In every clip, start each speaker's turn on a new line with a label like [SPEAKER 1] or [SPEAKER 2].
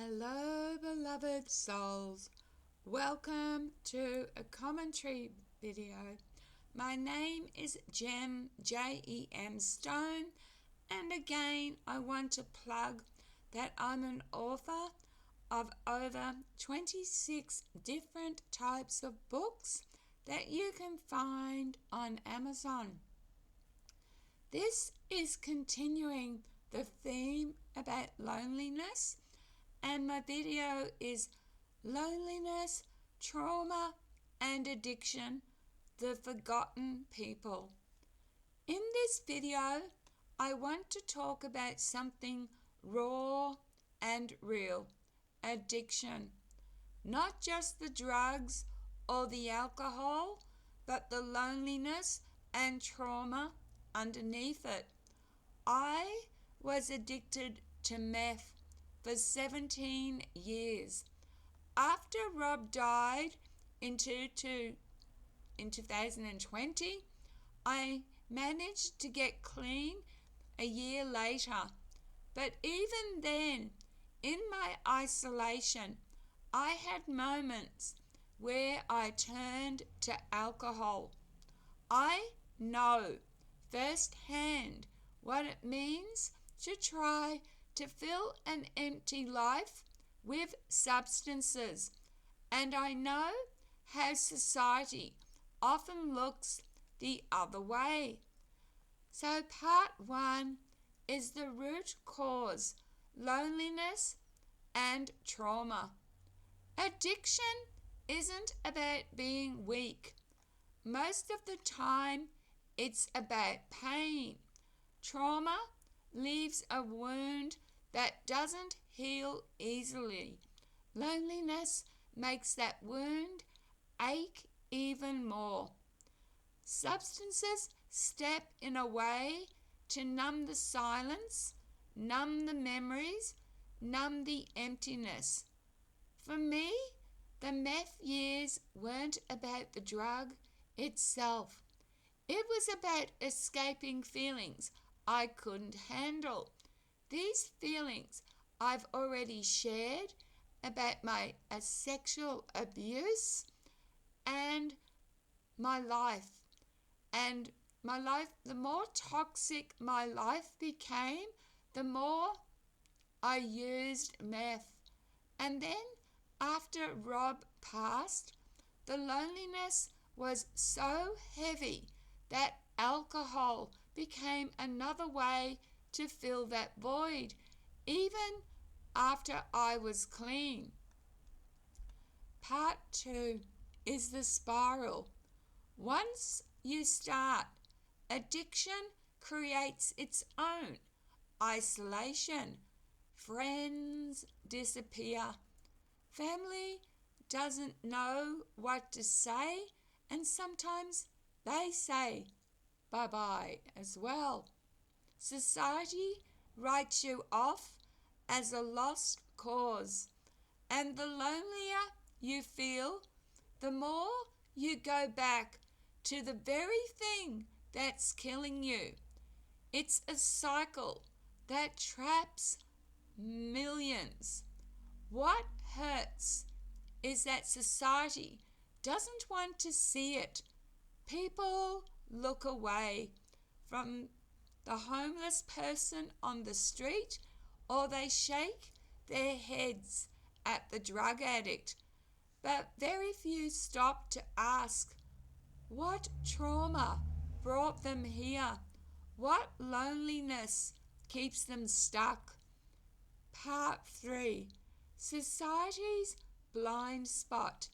[SPEAKER 1] Hello, beloved souls. Welcome to a commentary video. My name is Jem, Jem Stone, and again I want to plug that I'm an author of over 26 different types of books that you can find on Amazon. This is continuing the theme about loneliness, and my video is Loneliness, Trauma and Addiction, the Forgotten People. In this video, I want to talk about something raw and real, addiction. Not just the drugs or the alcohol, but the loneliness and trauma underneath it. I was addicted to meth for 17 years. After Rob died in 2020, I managed to get clean a year later. But even then, in my isolation, I had moments where I turned to alcohol. I know firsthand what it means to try to fill an empty life with substances, and I know how society often looks the other way. So part 1 is the root cause, loneliness and trauma. Addiction isn't about being weak. Most of the time, it's about pain. Trauma leaves a wound that doesn't heal easily. Loneliness makes that wound ache even more. Substances step in a way to numb the silence, numb the memories, numb the emptiness. For me, the meth years weren't about the drug itself. It was about escaping feelings I couldn't handle. These feelings I've already shared about my sexual abuse and my life. And my life, the more toxic my life became, the more I used meth. And then after Rob passed, the loneliness was so heavy that alcohol became another way to fill that void, even after I was clean. Part 2 is the spiral. Once you start, addiction creates its own isolation. Friends disappear. Family doesn't know what to say, and sometimes they say bye-bye as well. Society writes you off as a lost cause, and the lonelier you feel, the more you go back to the very thing that's killing you. It's a cycle that traps millions. What hurts is that society doesn't want to see it. People look away from the homeless person on the street, or they shake their heads at the drug addict. But very few stop to ask, what trauma brought them here? What loneliness keeps them stuck? Part 3, society's blind spot.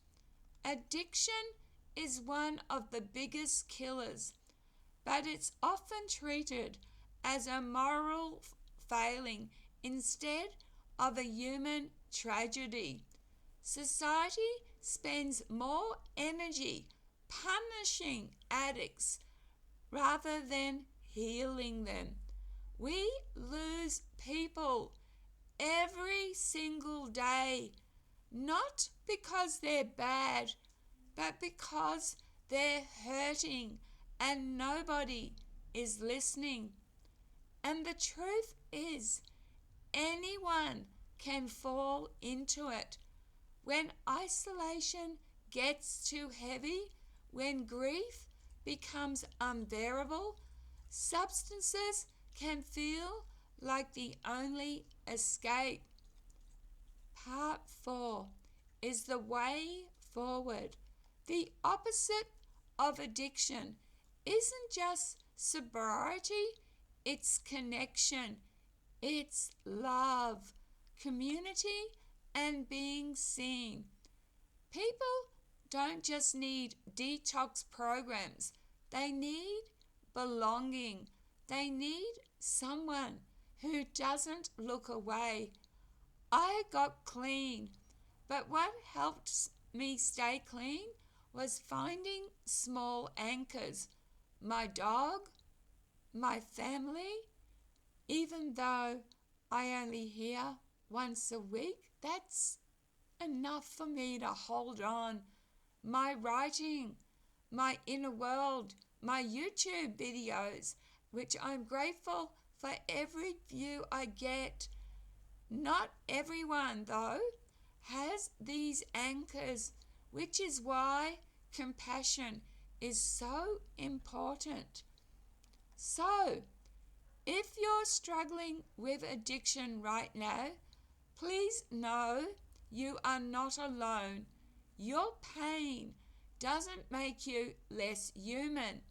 [SPEAKER 1] Addiction is one of the biggest killers, but it's often treated as a moral failing instead of a human tragedy. Society spends more energy punishing addicts rather than healing them. We lose people every single day, not because they're bad, but because they're hurting and nobody is listening. And the truth is, anyone can fall into it. When isolation gets too heavy, when grief becomes unbearable, substances can feel like the only escape. Part 4 is the way forward. The opposite of addiction isn't just sobriety, it's connection, it's love, community, and being seen. People don't just need detox programs, they need belonging. They need someone who doesn't look away. I got clean, but what helped me stay clean was finding small anchors. My dog, my family, even though I only hear once a week, that's enough for me to hold on. My writing, my inner world, my YouTube videos, which I'm grateful for every view I get. Not everyone, though, has these anchors, which is why compassion is so important. So, if you're struggling with addiction right now, please know you are not alone. Your pain doesn't make you less human.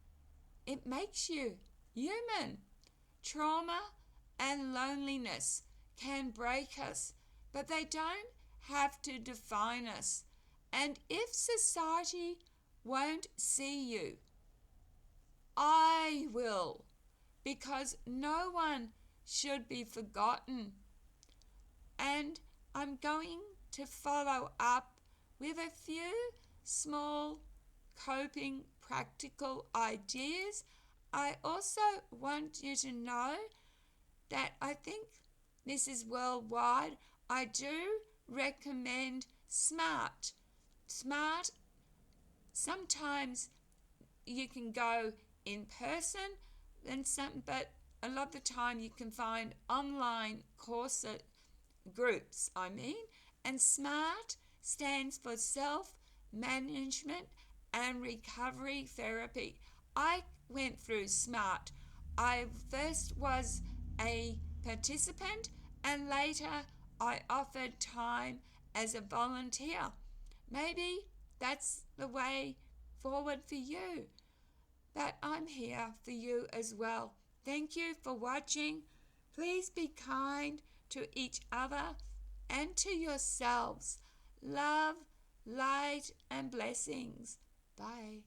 [SPEAKER 1] It makes you human. Trauma and loneliness can break us, but they don't have to define us. And if society won't see you, I will, because no one should be forgotten. And I'm going to follow up with a few small coping practical ideas. I also want you to know that I think this is worldwide. I do recommend SMART. SMART, sometimes you can go in person, but a lot of the time you can find online courses, groups, and SMART stands for self-management and recovery therapy. I went through SMART. I first was a participant and later I offered time as a volunteer. Maybe that's the way forward for you. But I'm here for you as well. Thank you for watching. Please be kind to each other and to yourselves. Love, light, and blessings. Bye.